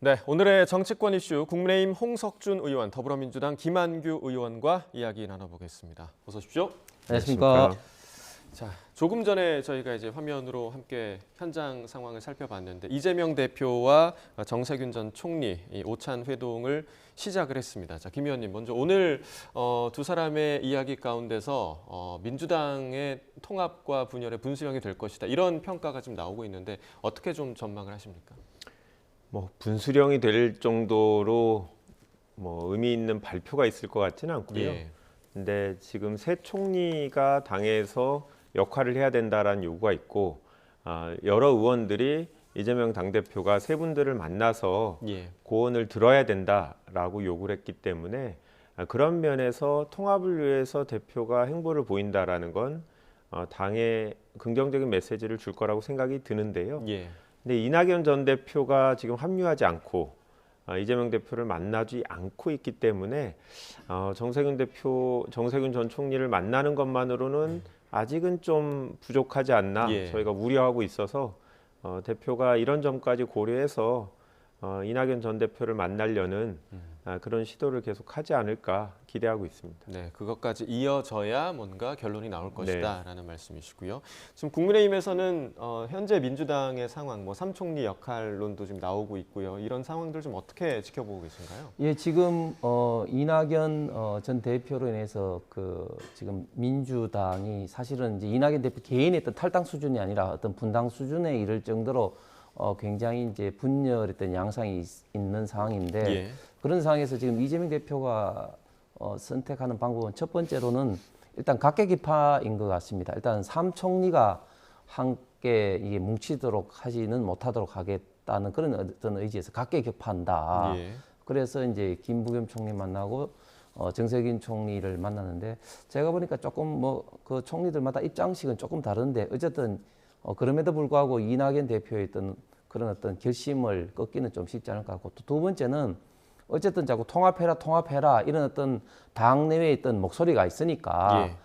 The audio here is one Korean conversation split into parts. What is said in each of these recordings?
네, 오늘의 정치권 이슈 국민의힘 홍석준 의원, 더불어민주당 김한규 의원과 이야기 나눠보겠습니다. 어서 오십시오. 안녕하십니까. 자, 조금 전에 저희가 이제 화면으로 함께 현장 상황을 살펴봤는데 이재명 대표와 정세균 전 총리 이 오찬 회동을 시작을 했습니다. 자, 김 의원님 먼저 오늘 두 사람의 이야기 가운데서 민주당의 통합과 분열의 분수령이 될 것이다 이런 평가가 지금 나오고 있는데 어떻게 좀 전망을 하십니까? 분수령이 될 정도로 의미 있는 발표가 있을 것 같지는 않고요. 예. 근데 지금 새 총리가 당에서 역할을 해야 된다라는 요구가 있고 여러 의원들이 이재명 당대표가 세 분들을 만나서 예. 고언을 들어야 된다라고 요구를 했기 때문에 그런 면에서 통합을 위해서 대표가 행보를 보인다라는 건 당에 긍정적인 메시지를 줄 거라고 생각이 드는데요. 예. 근데 이낙연 전 대표가 지금 합류하지 않고 이재명 대표를 만나지 않고 있기 때문에 정세균 전 총리를 만나는 것만으로는 아직은 좀 부족하지 않나 예. 저희가 우려하고 있어서 대표가 이런 점까지 고려해서 이낙연 전 대표를 만나려는 그런 시도를 계속 하지 않을까 기대하고 있습니다. 네, 그것까지 이어져야 뭔가 결론이 나올 것이다라는 말씀이시고요. 지금 국민의힘에서는 현재 민주당의 상황, 삼총리 역할론도 지금 나오고 있고요. 이런 상황들 좀 어떻게 지켜보고 계신가요? 예, 지금 이낙연 전 대표로 인해서 지금 민주당이 사실은 이제 이낙연 대표 개인의 어떤 탈당 수준이 아니라 어떤 분당 수준에 이를 정도로 굉장히 이제 분열했던 양상이 있는 상황인데 예. 그런 상황에서 지금 이재명 대표가 선택하는 방법은 첫 번째로는 일단 각계기파인 것 같습니다. 일단 삼총리가 함께 이게 뭉치도록 하지는 못하도록 하겠다는 그런 어떤 의지에서 각계격파한다. 예. 그래서 이제 김부겸 총리 만나고 정세균 총리를 만났는데 제가 보니까 조금 그 총리들마다 입장식은 조금 다른데 어쨌든 그럼에도 불구하고 이낙연 대표의 그런 어떤 결심을 꺾기는 좀 쉽지 않을 것 같고 또 두 번째는 어쨌든 자꾸 통합해라 이런 어떤 당내외에 있던 목소리가 있으니까 예.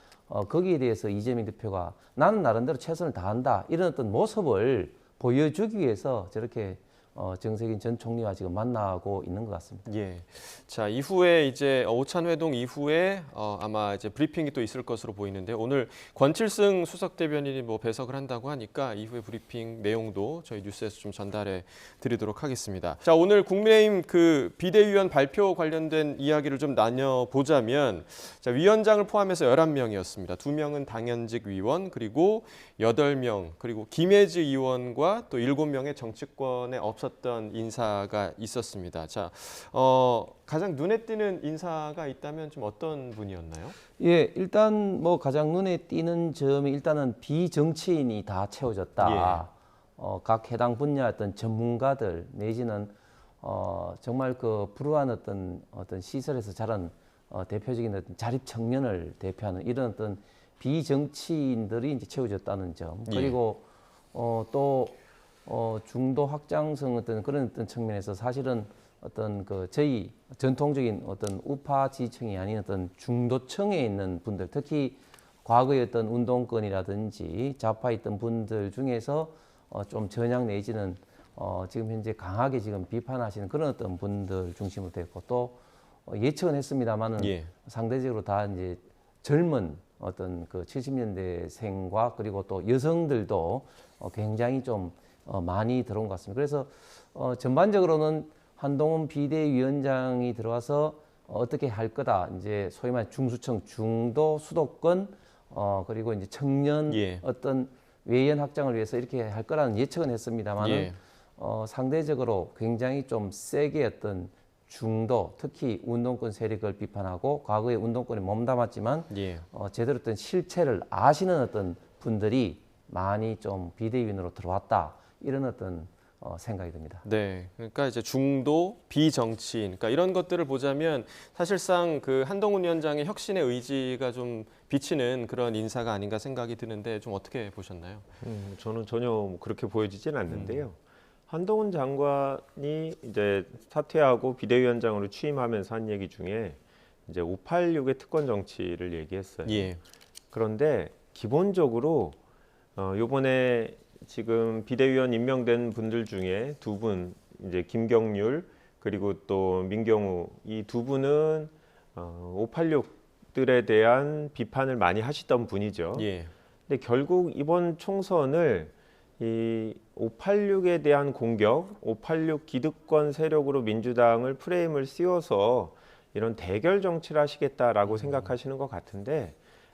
거기에 대해서 이재명 대표가 나는 나름대로 최선을 다한다 이런 어떤 모습을 보여주기 위해서 저렇게 정세균 전 총리와 지금 만나고 있는 것 같습니다. 예. 자, 이후에 이제 오찬 회동 이후에 아마 이제 브리핑이 또 있을 것으로 보이는데 오늘 권칠승 수석 대변인이 배석을 한다고 하니까 이후에 브리핑 내용도 저희 뉴스에서 좀 전달해 드리도록 하겠습니다. 자, 오늘 국민의힘 그 비대위원 발표 관련된 이야기를 좀 나눠 보자면 자, 위원장을 포함해서 11명이었습니다. 2명은 당연직 위원 그리고 8명 그리고 김혜지 의원과 또 7명의 정치권에 없었던 인사가 있었습니다. 자, 가장 눈에 띄는 인사가 있다면 좀 어떤 분이었나요? 예, 일단 가장 눈에 띄는 점이 일단은 비정치인이 다 채워졌다. 각 해당 분야 어떤 전문가들 내지는 정말 그 불우한 어떤 시설에서 자란 대표적인 어떤 자립 청년을 대표하는 이런 어떤 비정치인들이 이제 채워졌다는 점. 그리고 또 중도 확장성 어떤 그런 어떤 측면에서 사실은 어떤 저희 전통적인 어떤 우파 지층이 아닌 어떤 중도층에 있는 분들, 특히 과거의 어떤 운동권이라든지 좌파에 있던 분들 중에서 좀 전향 내지는 지금 현재 강하게 지금 비판하시는 그런 어떤 분들 중심으로 됐고 또 예측은 했습니다만은 상대적으로 다 이제 젊은 어떤 그 70년대생과 그리고 또 여성들도 굉장히 좀 많이 들어온 것 같습니다. 그래서 전반적으로는 한동훈 비대위원장이 들어와서 어떻게 할 거다. 이제 소위 말해 중수층, 중도, 수도권 그리고 이제 청년 어떤 외연 확장을 위해서 이렇게 할 거라는 예측은 했습니다만은 상대적으로 굉장히 좀 세게 어떤 중도, 특히 운동권 세력을 비판하고 과거에 운동권에 몸담았지만 제대로 어떤 실체를 아시는 어떤 분들이 많이 좀 비대위원으로 들어왔다. 이런 어떤 생각이 듭니다. 네, 그러니까 이제 중도, 비정치인, 그러니까 이런 것들을 보자면 사실상 그 한동훈 위원장의 혁신의 의지가 좀 비치는 그런 인사가 아닌가 생각이 드는데 좀 어떻게 보셨나요? 저는 전혀 그렇게 보여지진 않는데요. 한동훈 장관이 이제 사퇴하고 비대위원장으로 취임하면서 한 얘기 중에 이제 586의 특권 정치를 얘기했어요. 그런데 기본적으로 요번에 지금 비대위원 임명된 분들 중에 두 분 이제 김경률 그리고 또 민경우 이 두 분은 586들에 대한 비판을 많이 하시던 분이죠. 예. 근데 결국 이번 총선을 이 586에 대한 공격, 586 기득권 세력으로 민주당을 프레임을 씌워서 이런 대결 정치를 하시겠다라고 생각하시는 것 같은데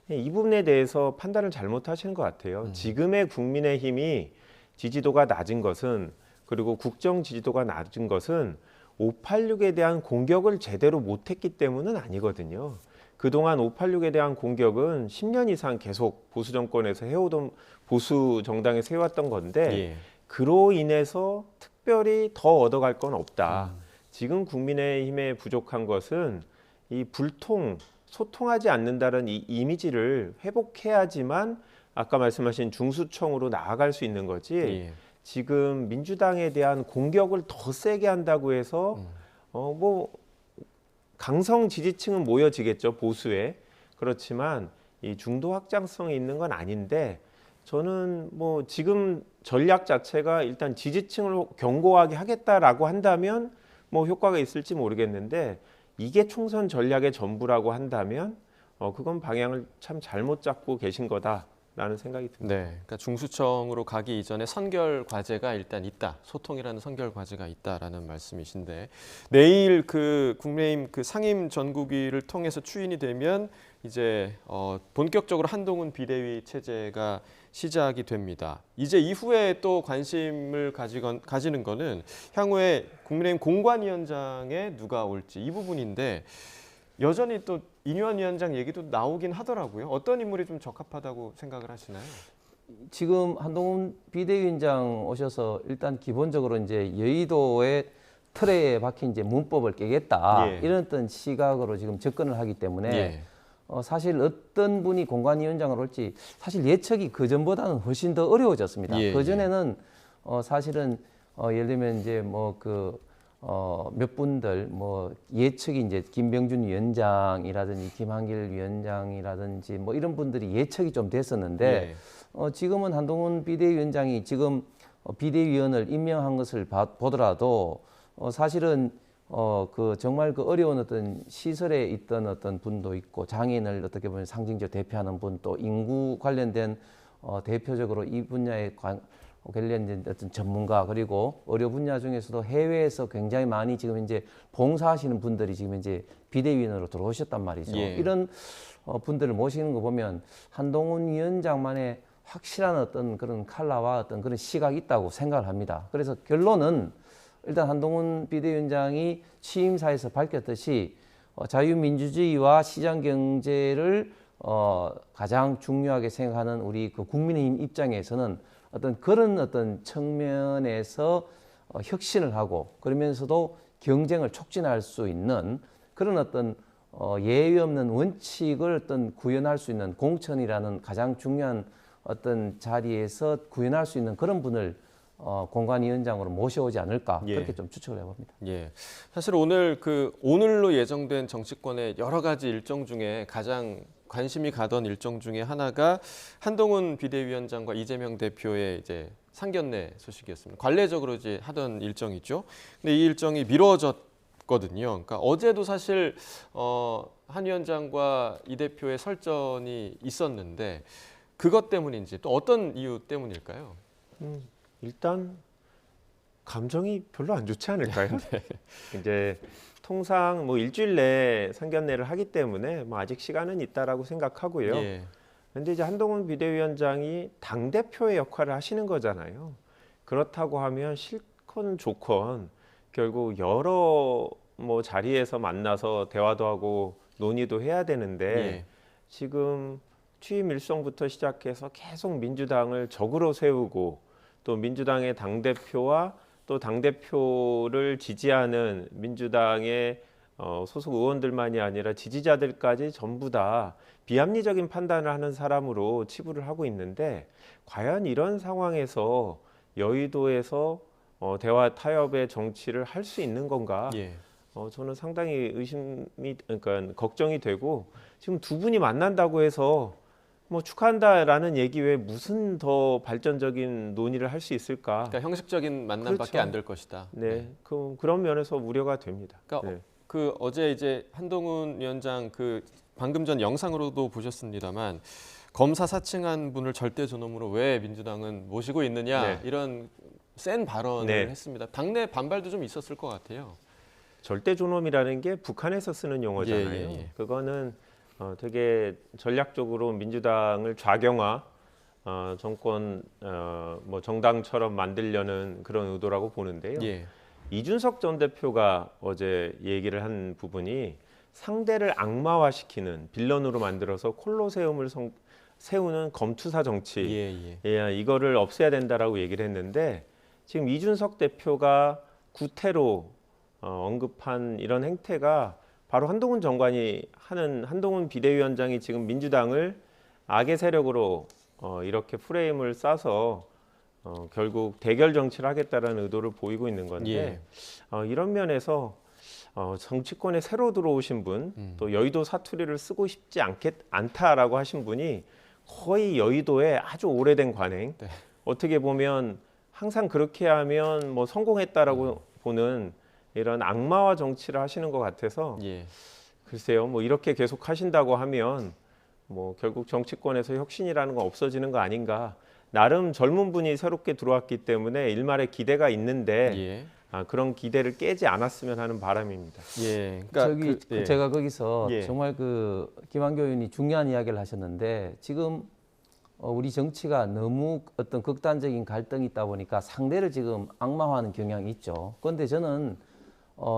이 부분에 대해서 판단을 잘못하시는 것 같아요. 지금의 국민의힘이 지지도가 낮은 것은 그리고 국정 지지도가 낮은 것은 586에 대한 공격을 제대로 못했기 때문은 아니거든요. 그동안 586에 대한 공격은 10년 이상 계속 보수 정권에서 해오던 보수 정당에서 해왔던 건데 예. 그로 인해서 특별히 더 얻어갈 건 없다. 지금 국민의힘에 부족한 것은 이 불통, 소통하지 않는다는 이 이미지를 회복해야지만 아까 말씀하신 중수청으로 나아갈 수 있는 거지. 예. 지금 민주당에 대한 공격을 더 세게 한다고 해서 뭐 강성 지지층은 모여지겠죠, 보수에. 그렇지만 이 중도 확장성이 있는 건 아닌데 저는 뭐 지금 전략 자체가 일단 지지층을 견고하게 하겠다라고 한다면 뭐 효과가 있을지 모르겠는데 이게 총선 전략의 전부라고 한다면 그건 방향을 참 잘못 잡고 계신 거다라는 생각이 듭니다. 네, 그러니까 중수청으로 가기 이전에 선결 과제가 일단 있다. 소통이라는 선결 과제가 있다라는 말씀이신데 내일 그 국민의힘 그 상임 전국위를 통해서 추인이 되면 이제 본격적으로 한동훈 비대위 체제가 시작이 됩니다. 이제 이후에 또 관심을 가지는 거는 향후에 국민의힘 공관위원장에 누가 올지 이 부분인데 여전히 또 인유한 위원장 얘기도 나오긴 하더라고요. 어떤 인물이 좀 적합하다고 생각을 하시나요? 지금 한동훈 비대위원장 오셔서 일단 기본적으로 이제 여의도의 틀에 박힌 이제 문법을 깨겠다 예. 이런 어떤 시각으로 지금 접근을 하기 때문에 예. 사실 어떤 분이 공관위원장을 올지 사실 예측이 그 전보다는 훨씬 더 어려워졌습니다. 예, 그 전에는 사실은 예를 들면 이제 뭐 그 몇 분들 뭐 예측이 이제 김병준 위원장이라든지 김한길 위원장이라든지 뭐 이런 분들이 예측이 좀 됐었는데 지금은 한동훈 비대위원장이 지금 비대위원을 임명한 것을 보더라도 사실은 그 정말 그 어려운 어떤 시설에 있던 어떤 분도 있고 장애인을 어떻게 보면 상징적으로 대표하는 분 또 인구 관련된 대표적으로 이 분야에 관련된 어떤 전문가 그리고 의료 분야 중에서도 해외에서 굉장히 많이 지금 이제 봉사하시는 분들이 지금 이제 비대위원으로 들어오셨단 말이죠. 예. 이런 분들을 모시는 거 보면 한동훈 위원장만의 확실한 어떤 그런 칼라와 어떤 그런 시각이 있다고 생각을 합니다. 그래서 결론은 일단 한동훈 비대위원장이 취임사에서 밝혔듯이 자유민주주의와 시장 경제를 가장 중요하게 생각하는 우리 그 국민의힘 입장에서는 어떤 그런 어떤 측면에서 혁신을 하고 그러면서도 경쟁을 촉진할 수 있는 그런 어떤 예외 없는 원칙을 어떤 구현할 수 있는 공천이라는 가장 중요한 어떤 자리에서 구현할 수 있는 그런 분을 공관위원장으로 모셔오지 않을까 그렇게 좀 추측을 해봅니다. 예, 사실 오늘로 예정된 정치권의 여러 가지 일정 중에 가장 관심이 가던 일정 중에 하나가 한동훈 비대위원장과 이재명 대표의 이제 상견례 소식이었습니다. 관례적으로 이제 하던 일정이죠. 근데 이 일정이 미뤄졌거든요. 그러니까 어제도 사실 한 위원장과 이 대표의 설전이 있었는데 그것 때문인지 또 어떤 이유 때문일까요? 일단 감정이 별로 안 좋지 않을까요? 이제 통상 뭐 일주일 내에 상견례를 하기 때문에 뭐 아직 시간은 있다라고 생각하고요. 예. 그런데 이제 한동훈 비대위원장이 당 대표의 역할을 하시는 거잖아요. 그렇다고 하면 싫건 좋건 결국 여러 뭐 자리에서 만나서 대화도 하고 논의도 해야 되는데 예. 지금 취임 일성부터 시작해서 계속 민주당을 적으로 세우고 또 민주당의 당대표와 또 당대표를 지지하는 민주당의 소속 의원들만이 아니라 지지자들까지 전부 다 비합리적인 판단을 하는 사람으로 치부를 하고 있는데 과연 이런 상황에서 여의도에서 대화 타협의 정치를 할 수 있는 건가? 예. 저는 상당히 그러니까 걱정이 되고 지금 두 분이 만난다고 해서 뭐 축하한다라는 얘기 외에 무슨 더 발전적인 논의를 할 수 있을까? 그러니까 형식적인 만남밖에 그렇죠. 안 될 것이다. 네, 그런 면에서 우려가 됩니다. 그러니까 네. 그 어제 이제 한동훈 위원장 그 방금 전 영상으로도 보셨습니다만 검사 사칭한 분을 절대 존엄으로 왜 민주당은 모시고 있느냐 네. 이런 센 발언을 네. 했습니다. 당내 반발도 좀 있었을 것 같아요. 절대 존엄이라는 게 북한에서 쓰는 용어잖아요. 예, 예, 예. 그거는 되게 전략적으로 민주당을 좌경화, 정권 뭐 정당처럼 만들려는 그런 의도라고 보는데요. 예. 이준석 전 대표가 어제 얘기를 한 부분이 상대를 악마화시키는 빌런으로 만들어서 콜로세움을 세우는 검투사 정치, 예, 예. 예, 이거를 없애야 된다라고 얘기를 했는데 지금 이준석 대표가 구태로 언급한 이런 행태가 바로 한동훈 장관이 하는 한동훈 비대위원장이 지금 민주당을 악의 세력으로 이렇게 프레임을 싸서 결국 대결 정치를 하겠다라는 의도를 보이고 있는 건데 이런 면에서 정치권에 새로 들어오신 분, 또 여의도 사투리를 쓰고 싶지 않다라고 하신 분이 거의 여의도의 아주 오래된 관행, 네. 어떻게 보면 항상 그렇게 하면 뭐 성공했다라고 보는 이런 악마화 정치를 하시는 것 같아서 예. 글쎄요, 뭐 이렇게 계속 하신다고 하면 뭐 결국 정치권에서 혁신이라는 건 없어지는 거 아닌가. 나름 젊은 분이 새롭게 들어왔기 때문에 일말의 기대가 있는데 예. 그런 기대를 깨지 않았으면 하는 바람입니다. 예. 저기 예. 제가 거기서 예. 정말 그 김한교 의원이 중요한 이야기를 하셨는데 지금 우리 정치가 너무 어떤 극단적인 갈등이 있다 보니까 상대를 지금 악마화하는 경향이 있죠. 그런데 저는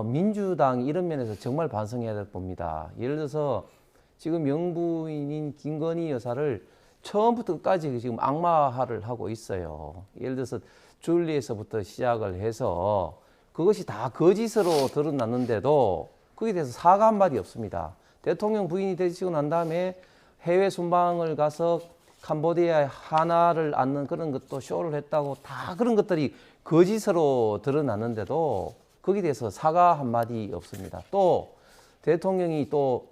민주당 이런 면에서 정말 반성해야 될 봅니다. 예를 들어서 지금 영부인인 김건희 여사를 처음부터 끝까지 지금 악마화를 하고 있어요. 예를 들어서 줄리에서부터 시작을 해서 그것이 다 거짓으로 드러났는데도 거기에 대해서 사과 한마디 없습니다. 대통령 부인이 되시고 난 다음에 해외 순방을 가서 캄보디아에 하나를 안는 그런 것도 쇼를 했다고 다 그런 것들이 거짓으로 드러났는데도 거기에 대해서 사과 한마디 없습니다. 또 대통령이 또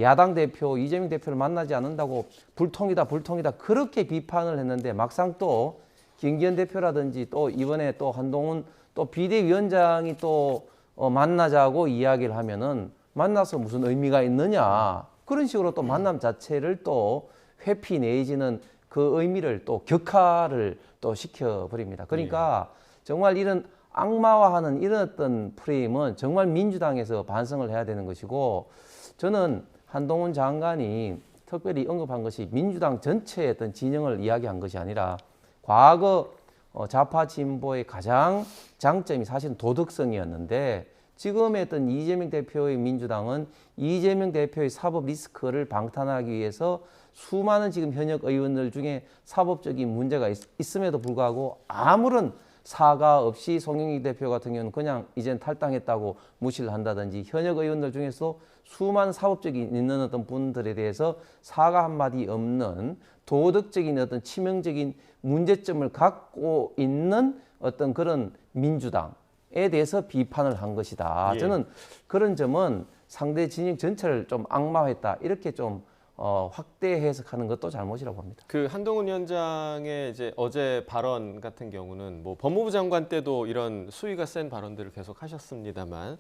야당 대표 이재명 대표를 만나지 않는다고 불통이다 그렇게 비판을 했는데 막상 또 김기현 대표라든지 또 이번에 또 한동훈 또 비대위원장이 또 만나자고 이야기를 하면은 만나서 무슨 의미가 있느냐 그런 식으로 또 만남 자체를 또 회피 내지는 그 의미를 또 격화를 또 시켜버립니다. 그러니까 정말 이런 악마화하는 이런 어떤 프레임은 정말 민주당에서 반성을 해야 되는 것이고 저는 한동훈 장관이 특별히 언급한 것이 민주당 전체의 어떤 진영을 이야기한 것이 아니라 과거 좌파 진보의 가장 장점이 사실은 도덕성이었는데 지금의 어떤 이재명 대표의 민주당은 이재명 대표의 사법 리스크를 방탄하기 위해서 수많은 지금 현역 의원들 중에 사법적인 문제가 있음에도 불구하고 아무런 사과 없이 송영길 대표 같은 경우는 그냥 이젠 탈당했다고 무시를 한다든지 현역 의원들 중에서 수많은 사법적인 있는 어떤 분들에 대해서 사과 한마디 없는 도덕적인 어떤 치명적인 문제점을 갖고 있는 어떤 그런 민주당에 대해서 비판을 한 것이다. 예. 저는 그런 점은 상대 진영 전체를 좀 악마화했다. 이렇게 좀 확대 해석하는 것도 잘못이라고 봅니다. 그 한동훈 위원장의 이제 어제 발언 같은 경우는 뭐 법무부 장관 때도 이런 수위가 센 발언들을 계속 하셨습니다만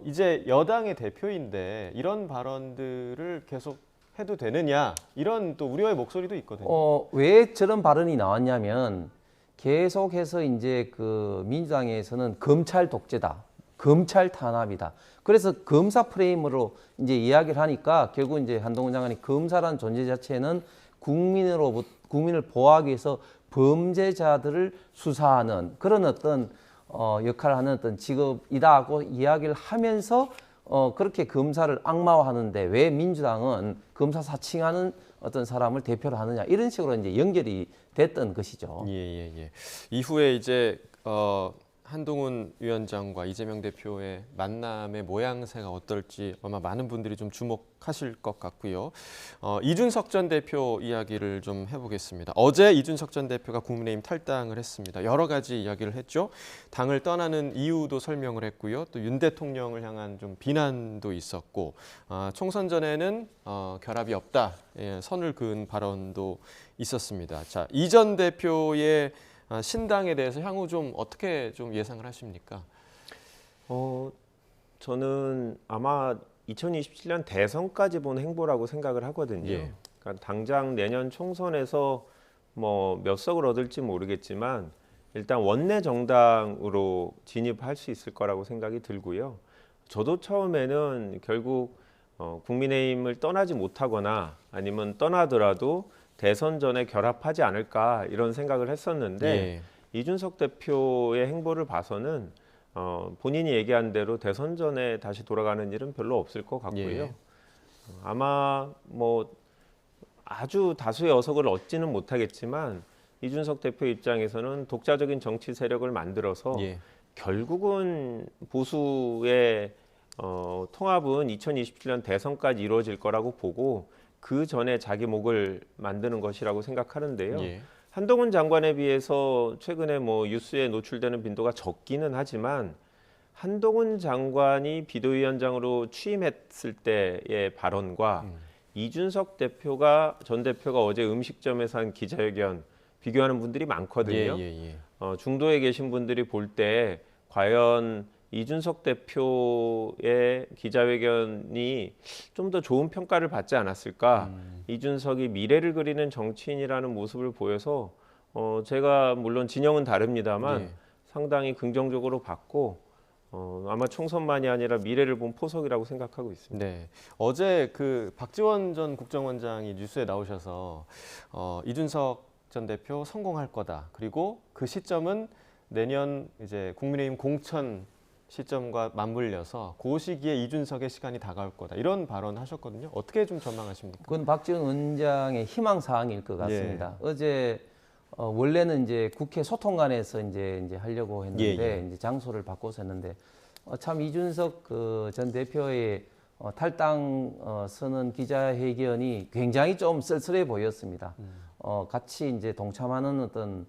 이제 여당의 대표인데 이런 발언들을 계속 해도 되느냐 이런 또 우려의 목소리도 있거든요. 왜 저런 발언이 나왔냐면 계속해서 이제 그 민주당에서는 검찰 독재다. 검찰 탄압이다. 그래서 검사 프레임으로 이제 이야기를 하니까 결국 이제 한동훈 장관이 검사란 존재 자체는 국민을 보호하기 위해서 범죄자들을 수사하는 그런 어떤 역할을 하는 어떤 직업이다고 이야기를 하면서 그렇게 검사를 악마화하는데 왜 민주당은 검사 사칭하는 어떤 사람을 대표로 하느냐 이런 식으로 이제 연결이 됐던 것이죠. 예. 이후에 이제 한동훈 위원장과 이재명 대표의 만남의 모양새가 어떨지 아마 많은 분들이 좀 주목하실 것 같고요. 이준석 전 대표 이야기를 좀 해보겠습니다. 어제 이준석 전 대표가 국민의힘 탈당을 했습니다. 여러 가지 이야기를 했죠. 당을 떠나는 이유도 설명을 했고요. 또 윤 대통령을 향한 좀 비난도 있었고 총선 전에는 결합이 없다 선을 그은 발언도 있었습니다. 자, 이 전 대표의 신당에 대해서 향후 좀 어떻게 좀 예상을 하십니까? 저는 아마 2027년 대선까지 본 행보라고 생각을 하거든요. 예. 그러니까 당장 내년 총선에서 뭐 몇 석을 얻을지 모르겠지만 일단 원내 정당으로 진입할 수 있을 거라고 생각이 들고요. 저도 처음에는 결국 국민의힘을 떠나지 못하거나 아니면 떠나더라도 대선 전에 결합하지 않을까 이런 생각을 했었는데 예. 이준석 대표의 행보를 봐서는 본인이 얘기한 대로 대선 전에 다시 돌아가는 일은 별로 없을 것 같고요. 예. 아마 뭐 아주 다수의 의석을 얻지는 못하겠지만 이준석 대표 입장에서는 독자적인 정치 세력을 만들어서 예. 결국은 보수의 통합은 2027년 대선까지 이루어질 거라고 보고 그 전에 자기 목을 만드는 것이라고 생각하는데요. 예. 한동훈 장관에 비해서 최근에 뭐 뉴스에 노출되는 빈도가 적기는 하지만 한동훈 장관이 비대위원장으로 취임했을 때의 발언과 이준석 대표가 전 대표가 어제 음식점에서 한 기자회견 비교하는 분들이 많거든요. 예. 중도에 계신 분들이 볼 때 과연 이준석 대표의 기자회견이 좀 더 좋은 평가를 받지 않았을까? 이준석이 미래를 그리는 정치인이라는 모습을 보여서 제가 물론 진영은 다릅니다만 예. 상당히 긍정적으로 봤고 아마 총선만이 아니라 미래를 본 포석이라고 생각하고 있습니다. 네. 어제 그 박지원 전 국정원장이 뉴스에 나오셔서 이준석 전 대표 성공할 거다. 그리고 그 시점은 내년 이제 국민의힘 공천 시점과 맞물려서 그 시기에 이준석의 시간이 다가올 거다. 이런 발언하셨거든요. 어떻게 좀 전망하십니까? 그건 박지원 원장의 희망 사항일 것 같습니다. 어제 원래는 이제 국회 소통관에서 이제 하려고 했는데 이제 장소를 바꿔서 했는데 참 이준석 전 대표의 탈당 선언 기자회견이 굉장히 좀 쓸쓸해 보였습니다. 같이 이제 동참하는 어떤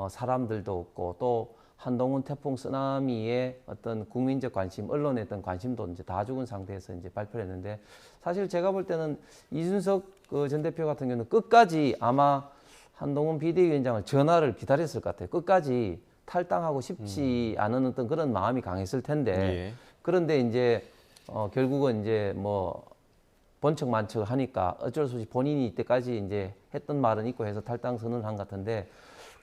사람들도 없고 또 한동훈 태풍 쓰나미의 어떤 국민적 관심, 언론의 어떤 관심도 이제 다 죽은 상태에서 이제 발표를 했는데 사실 제가 볼 때는 이준석 전 대표 같은 경우는 끝까지 아마 한동훈 비대위원장을 전화를 기다렸을 것 같아요. 끝까지 탈당하고 싶지 않은 어떤 그런 마음이 강했을 텐데 예. 그런데 이제 결국은 이제 뭐 번쩍만쩍 하니까 어쩔 수 없이 본인이 이때까지 이제 했던 말은 있고 해서 탈당 선언을 한 것 같은데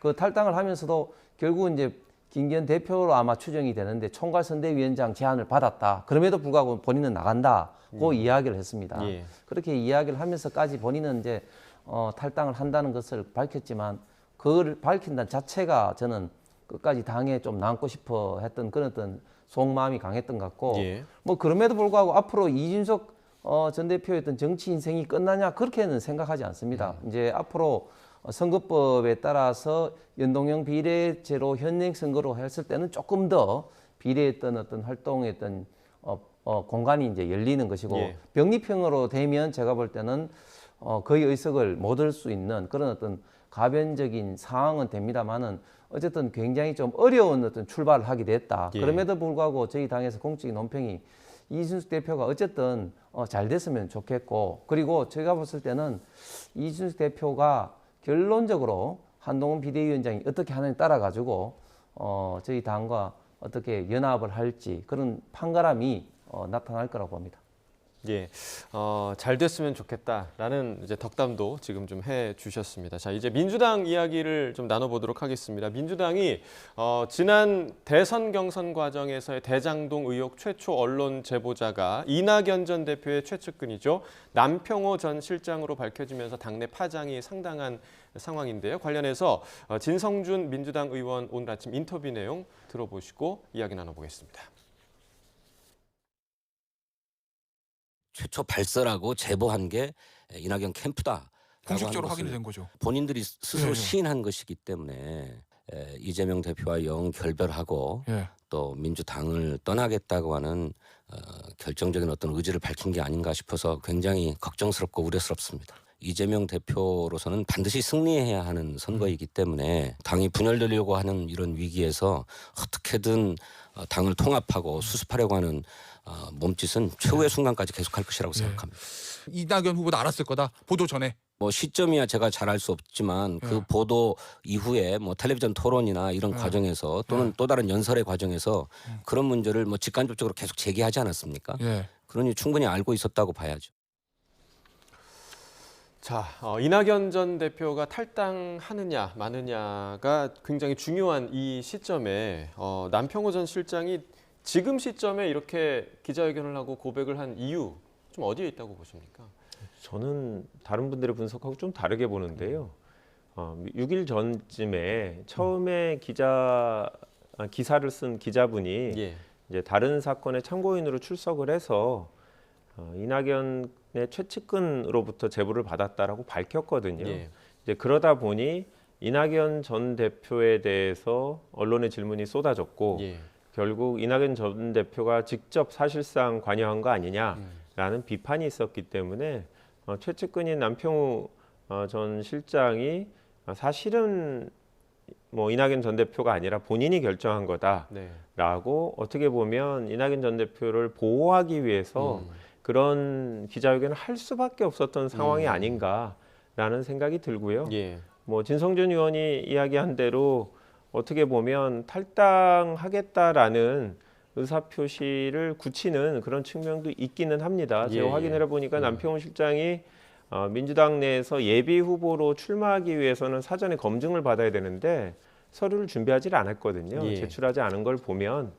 그 탈당을 하면서도 결국은 이제 김기현 대표로 아마 추정이 되는데 총괄선대위원장 제안을 받았다. 그럼에도 불구하고 본인은 나간다고 이야기를 했습니다. 예. 그렇게 이야기를 하면서까지 본인은 이제 탈당을 한다는 것을 밝혔지만 그걸 밝힌다는 자체가 저는 끝까지 당에 좀 남고 싶어 했던 그런 어떤 속마음이 강했던 것 같고 예. 뭐 그럼에도 불구하고 앞으로 이준석 전 대표의 어떤 정치 인생이 끝나냐 그렇게는 생각하지 않습니다. 이제 앞으로 선거법에 따라서 연동형 비례제로 현행 선거로 했을 때는 조금 더 비례했던 어떤 활동의 어떤 공간이 이제 열리는 것이고 예. 병립형으로 되면 제가 볼 때는 거의 의석을 못 얻을 수 있는 그런 어떤 가변적인 상황은 됩니다만은 어쨌든 굉장히 좀 어려운 어떤 출발을 하게 됐다. 예. 그럼에도 불구하고 저희 당에서 공적인 논평이 이준석 대표가 어쨌든 잘 됐으면 좋겠고 그리고 제가 봤을 때는 이준석 대표가 결론적으로 한동훈 비대위원장이 어떻게 하느냐에 따라 가지고 저희 당과 어떻게 연합을 할지 그런 판가람이 나타날 거라고 봅니다. 예, 잘 됐으면 좋겠다라는 이제 덕담도 지금 좀 해주셨습니다. 자, 이제 민주당 이야기를 좀 나눠보도록 하겠습니다. 민주당이 지난 대선 경선 과정에서의 대장동 의혹 최초 언론 제보자가 이낙연 전 대표의 최측근이죠. 남평호 전 실장으로 밝혀지면서 당내 파장이 상당한 상황인데요. 관련해서 진성준 민주당 의원 오늘 아침 인터뷰 내용 들어보시고 이야기 나눠보겠습니다. 최초 발설하고 제보한 게 이낙연 캠프다. 공식적으로 확인이 된 거죠. 본인들이 스스로 네. 시인한 것이기 때문에 이재명 대표와 영 결별하고 예. 또 민주당을 떠나겠다고 하는 결정적인 어떤 의지를 밝힌 게 아닌가 싶어서 굉장히 걱정스럽고 우려스럽습니다. 이재명 대표로서는 반드시 승리해야 하는 선거이기 때문에 당이 분열되려고 하는 이런 위기에서 어떻게든 당을 통합하고 수습하려고 하는 몸짓은 최후의 순간까지 계속할 것이라고 생각합니다. 이낙연 후보도 알았을 거다. 보도 전에. 뭐 시점이야 제가 잘 알 수 없지만 그 보도 이후에 뭐 텔레비전 토론이나 이런 과정에서 또는 또 다른 연설의 과정에서 그런 문제를 뭐 직간접적으로 계속 제기하지 않았습니까? 예. 그러니 충분히 알고 있었다고 봐야죠. 자, 이낙연 전 대표가 탈당하느냐 마느냐가 굉장히 중요한 이 시점에 남평호 전 실장이 지금 시점에 이렇게 기자회견을 하고 고백을 한 이유 좀 어디에 있다고 보십니까? 저는 다른 분들의 분석하고 좀 다르게 보는데요. 6일 전쯤에 처음에 기사를 쓴 기자분이 예. 이제 다른 사건의 참고인으로 출석을 해서 이낙연의 최측근으로부터 제보를 받았다라고 밝혔거든요. 예. 이제 그러다 보니 이낙연 전 대표에 대해서 언론의 질문이 쏟아졌고 예. 결국 이낙연 전 대표가 직접 사실상 관여한 거 아니냐라는 비판이 있었기 때문에 최측근인 남평우 전 실장이 사실은 뭐 이낙연 전 대표가 아니라 본인이 결정한 거다라고 네. 어떻게 보면 이낙연 전 대표를 보호하기 위해서 그런 기자회견을 할 수밖에 없었던 상황이 아닌가라는 생각이 들고요. 예. 뭐 진성준 의원이 이야기한 대로 어떻게 보면 탈당하겠다라는 의사표시를 굳히는 그런 측면도 있기는 합니다. 제가 예, 확인해 보니까 남평훈 실장이 민주당 내에서 예비 후보로 출마하기 위해서는 사전에 검증을 받아야 되는데 서류를 준비하지 않았거든요. 예. 제출하지 않은 걸 보면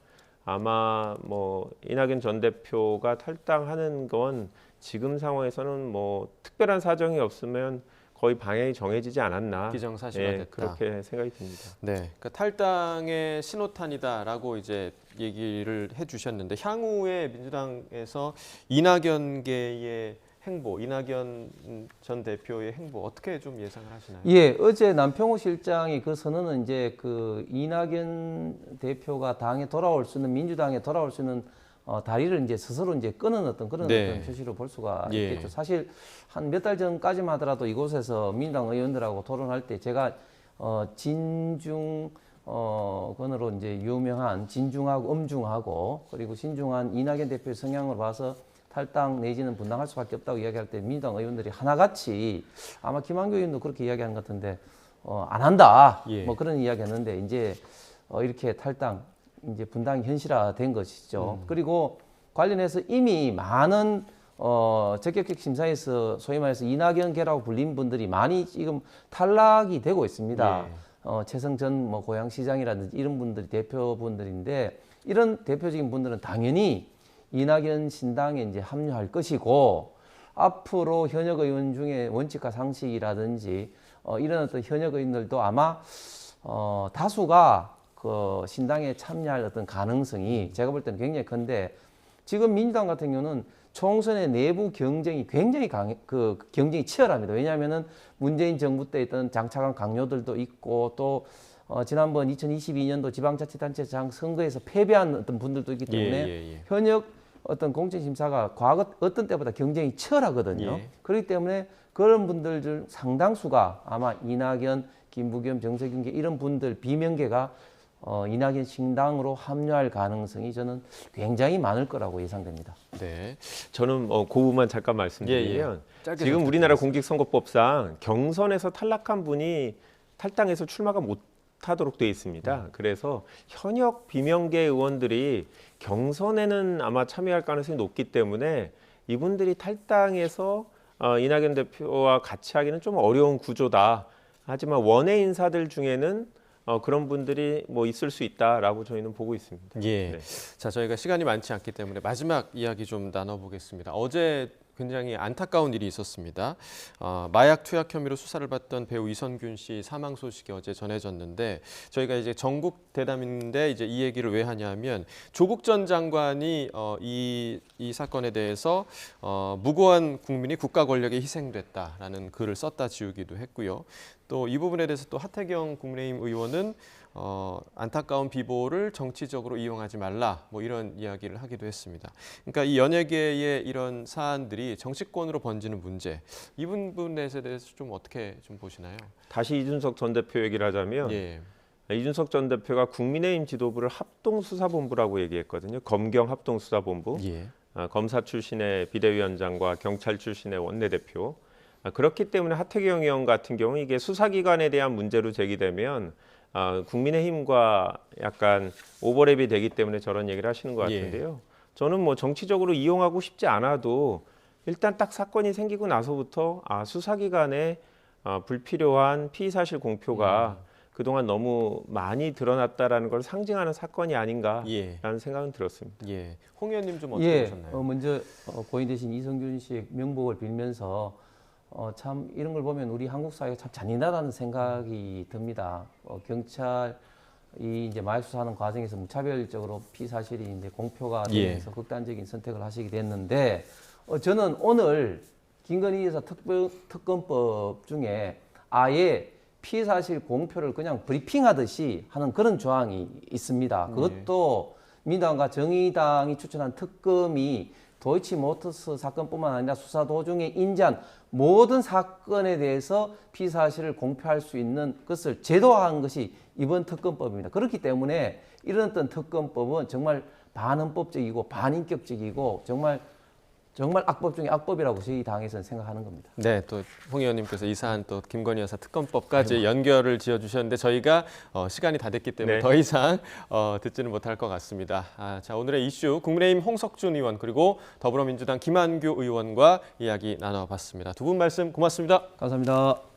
아마 뭐 이낙연 전 대표가 탈당하는 건 지금 상황에서는 뭐 특별한 사정이 없으면 거의 방향이 정해지지 않았나. 기정사실화됐다. 그렇게 생각이 듭니다. 네, 그러니까 탈당의 신호탄이다라고 이제 얘기를 해주셨는데 향후에 민주당에서 이낙연계의 행보, 이낙연 전 대표의 행보 어떻게 좀 예상을 하시나요? 예, 어제 남평호 실장이 그 선언은 이제 그 이낙연 대표가 당에 돌아올 수 있는 민주당에 돌아올 수 있는 다리를 이제 스스로 이제 끊은 어떤 그런 네. 어떤 표시로 볼 수가 예. 있겠죠. 사실 한 몇 달 전까지만 하더라도 이곳에서 민주당 의원들하고 토론할 때 제가 진중 건으로 이제 유명한 진중하고 엄중하고 그리고 신중한 이낙연 대표의 성향을 봐서 탈당 내지는 분당할 수밖에 없다고 이야기할 때 민주당 의원들이 하나같이 아마 김한교 의원도 그렇게 이야기하는 것 같은데 안 한다 예. 뭐 그런 이야기했는데 이제 이렇게 탈당 이제 분당이 현실화된 것이죠. 그리고 관련해서 이미 많은 적격적 심사에서 소위 말해서 이낙연계라고 불린 분들이 많이 지금 탈락이 되고 있습니다. 최성 전 뭐 고양시장이라든지 이런 분들이 대표분들인데 이런 대표적인 분들은 당연히 이낙연 신당에 이제 합류할 것이고 앞으로 현역 의원 중에 원칙과 상식이라든지 이런 어떤 현역 의원들도 아마 다수가 그 신당에 참여할 어떤 가능성이 제가 볼 때는 굉장히 큰데 지금 민주당 같은 경우는 총선의 내부 경쟁이 굉장히 그 경쟁이 치열합니다. 왜냐하면은 문재인 정부 때 있던 장차관 강요들도 있고 또 지난번 2022년도 지방자치단체장 선거에서 패배한 어떤 분들도 있기 때문에 현역 어떤 공천심사가 과거 어떤 때보다 경쟁이 치열하거든요. 그렇기 때문에 그런 분들 중 상당수가 아마 이낙연, 김부겸, 정세균계 이런 분들 비명계가 이낙연 신당으로 합류할 가능성이 저는 굉장히 많을 거라고 예상됩니다. 네. 저는 그 부분만 잠깐 말씀드리면 짧게 지금 우리나라 공직선거법상 경선에서 탈락한 분이 탈당해서 출마가 못하도록 되어 있습니다. 그래서 현역 비명계 의원들이 경선에는 아마 참여할 가능성이 높기 때문에 이분들이 탈당해서 이낙연 대표와 같이 하기는 좀 어려운 구조다. 하지만 원외 인사들 중에는 그런 분들이 뭐 있을 수 있다라고 저희는 보고 있습니다. 예. 네. 자, 저희가 시간이 많지 않기 때문에 마지막 이야기 좀 나눠보겠습니다. 어제 굉장히 안타까운 일이 있었습니다. 마약 투약 혐의로 수사를 받던 배우 이선균 씨 사망 소식이 어제 전해졌는데 저희가 이제 전국 대담인데 이제 이 얘기를 왜 하냐면 조국 전 장관이 이 사건에 대해서 무고한 국민이 국가 권력에 희생됐다라는 글을 썼다 지우기도 했고요. 또 이 부분에 대해서 또 하태경 국민의힘 의원은 안타까운 비보를 정치적으로 이용하지 말라 뭐 이런 이야기를 하기도 했습니다. 그러니까 이 연예계의 이런 사안들이 정치권으로 번지는 문제 이 부분에 대해서 좀 어떻게 좀 보시나요? 다시 이준석 전 대표 얘기를 하자면 예. 이준석 전 대표가 국민의힘 지도부를 합동수사본부라고 얘기했거든요. 검경 합동수사본부. 예. 검사 출신의 비대위원장과 경찰 출신의 원내대표. 그렇기 때문에 하태경 의원 같은 경우 이게 수사기관에 대한 문제로 제기되면 국민의힘과 약간 오버랩이 되기 때문에 저런 얘기를 하시는 것 같은데요. 저는 뭐 정치적으로 이용하고 싶지 않아도 일단 딱 사건이 생기고 나서부터 수사기관에 불필요한 피의사실 공표가 그동안 너무 많이 드러났다라는 걸 상징하는 사건이 아닌가라는 생각은 들었습니다. 예. 홍 의원님 좀 어떻게 보셨나요? 먼저 고인 되신 이성균 씨의 명복을 빌면서 참 이런 걸 보면 우리 한국 사회가 참 잔인하다는 생각이 듭니다. 경찰이 이제 마약 수사하는 과정에서 무차별적으로 피의 사실이 이제 공표가 되면서 극단적인 선택을 하시게 됐는데 저는 오늘 김건희 여사 특검법 중에 아예 피의 사실 공표를 그냥 브리핑하듯이 하는 그런 조항이 있습니다. 그것도 민당과 정의당이 추천한 특검이 도이치모터스 사건뿐만 아니라 수사 도중에 인지한 모든 사건에 대해서 피의 사실을 공표할 수 있는 것을 제도화한 것이 이번 특검법입니다. 그렇기 때문에 이런 어떤 특검법은 정말 반헌법적이고 반인격적이고 정말 악법 중에 악법이라고 저희 당에서는 생각하는 겁니다. 네, 또 홍 의원님께서 이 사안 또 김건희 여사 특검법까지 연결을 지어주셨는데 저희가 시간이 다 됐기 때문에 더 이상 듣지는 못할 것 같습니다. 자, 오늘의 이슈 국민의힘 홍석준 의원 그리고 더불어민주당 김한규 의원과 이야기 나눠봤습니다. 두 분 말씀 고맙습니다. 감사합니다.